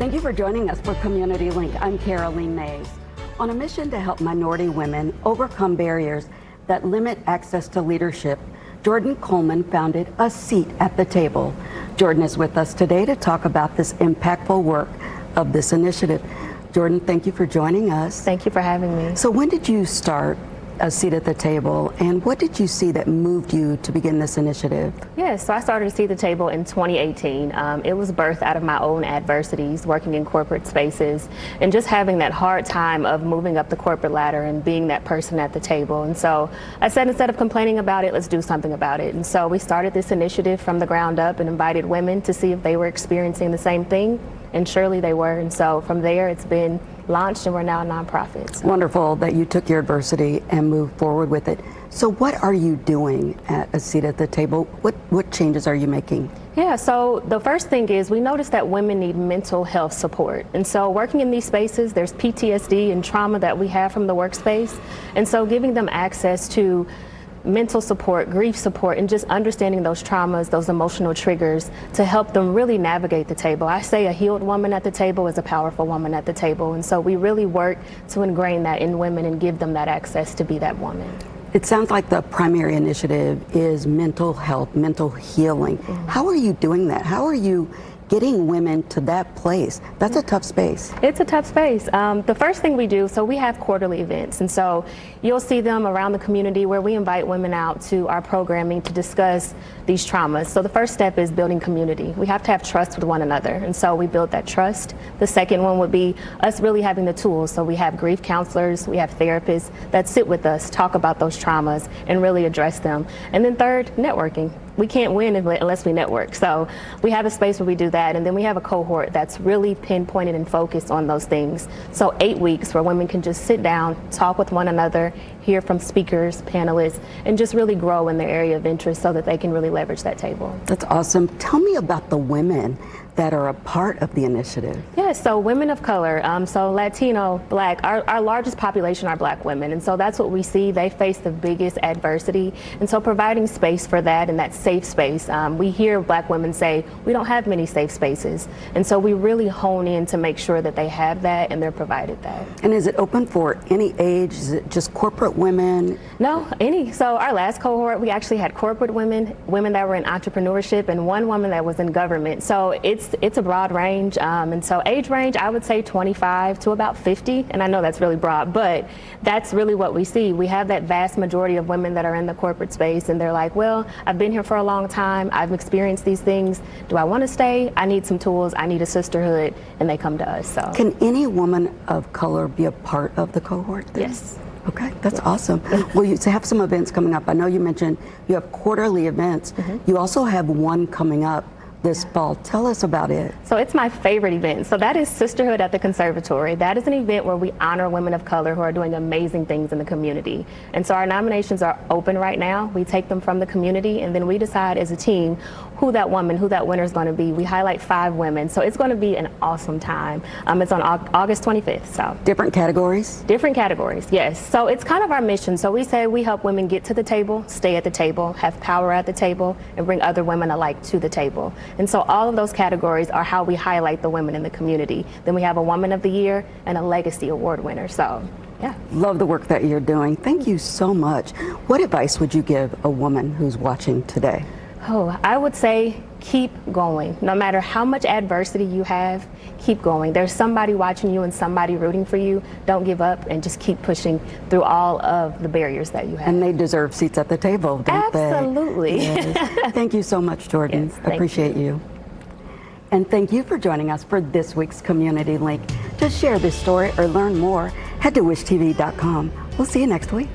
Thank you for joining us for Community Link. I'm Carolene Mays. On a mission to help minority women overcome barriers that limit access to leadership, Jordan Coleman founded A Seat at the Table. Jordan is with us today to talk about this impactful work of this initiative. Jordan, thank you for joining us. Thank you for having me. So when did you start A Seat at the Table, and what did you see that moved you to begin this initiative? Yes, so I started A Seat at the Table in 2018. It was birthed out of my own adversities, working in corporate spaces, and just having that hard time of moving up the corporate ladder and being that person at the table. And so I said, instead of complaining about it, let's do something about it. And so we started this initiative from the ground up and invited women to see if they were experiencing the same thing, and surely they were. And so from there, it's been launched, and we're now a nonprofit. So. Wonderful that you took your adversity and moved forward with it. So what are you doing at A Seat at the Table? What changes are you making? Yeah, so the first thing is we noticed that women need mental health support. And so working in these spaces, there's PTSD and trauma that we have from the workspace. And so giving them access to mental support, grief support, and just understanding those traumas, those emotional triggers to help them really navigate the table. I say a healed woman at the table is a powerful woman at the table. And so we really work to ingrain that in women and give them that access to be that woman. It sounds like the primary initiative is mental health, mental healing. Mm-hmm. How are you doing that? How are you getting women to that place? That's a tough space. It's a tough space. The first thing we do, so we have quarterly events, and so you'll see them around the community where we invite women out to our programming to discuss these traumas. So the first step is building community. We have to have trust with one another, and so we build that trust. The second one would be us really having the tools. So we have grief counselors, we have therapists that sit with us, talk about those traumas, and really address them. And then third, networking. We can't win unless we network. So we have a space where we do that, and then we have a cohort that's really pinpointed and focused on those things. So 8 weeks where women can just sit down, talk with one another, hear from speakers, panelists, and just really grow in their area of interest so that they can really leverage that table. That's awesome. Tell me about the women that are a part of the initiative. Yeah, so women of color, so Latino, Black, our largest population are Black women, and so that's what we see. They face the biggest adversity, and so providing space for that and that safe space. We hear Black women say, we don't have many safe spaces, and so we really hone in to make sure that they have that and they're provided that. And is it open for any age? Is it just corporate women? No, any. So our last cohort, we actually had corporate women, women that were in entrepreneurship, and one woman that was in government. So it's a broad range, and so age range, I would say 25 to about 50, and I know that's really broad, but that's really what we see. We have that vast majority of women that are in the corporate space, and they're like, well, I've been here for a long time, I've experienced these things, do I want to stay? I need some tools, I need a sisterhood, and they come to us. So can any woman of color be a part of the cohort then? Yes. Okay, that's awesome. Well, you have some events coming up. I know you mentioned you have quarterly events. Mm-hmm. You also have one coming up this fall. Tell us about it. So it's my favorite event. So that is Sisterhood at the Conservatory. That is an event where we honor women of color who are doing amazing things in the community. And so our nominations are open right now. We take them from the community, and then we decide as a team who that winner is going to be. We highlight 5 women. So it's going to be an awesome time. It's on August 25th. So different categories? Different categories, yes. So it's kind of our mission. So we say we help women get to the table, stay at the table, have power at the table, and bring other women alike to the table. And so all of those categories are how we highlight the women in the community. Then we have a Woman of the Year and a Legacy Award winner. So, yeah. Love the work that you're doing. Thank you so much. What advice would you give a woman who's watching today? Oh, I would say keep going. No matter how much adversity you have, keep going. There's somebody watching you and somebody rooting for you. Don't give up and just keep pushing through all of the barriers that you have. And they deserve seats at the table, don't they? Absolutely. Yes. Thank you so much, Jordan. Yes, appreciate you. And thank you for joining us for this week's Community Link. To share this story or learn more, head to wishtv.com. We'll see you next week.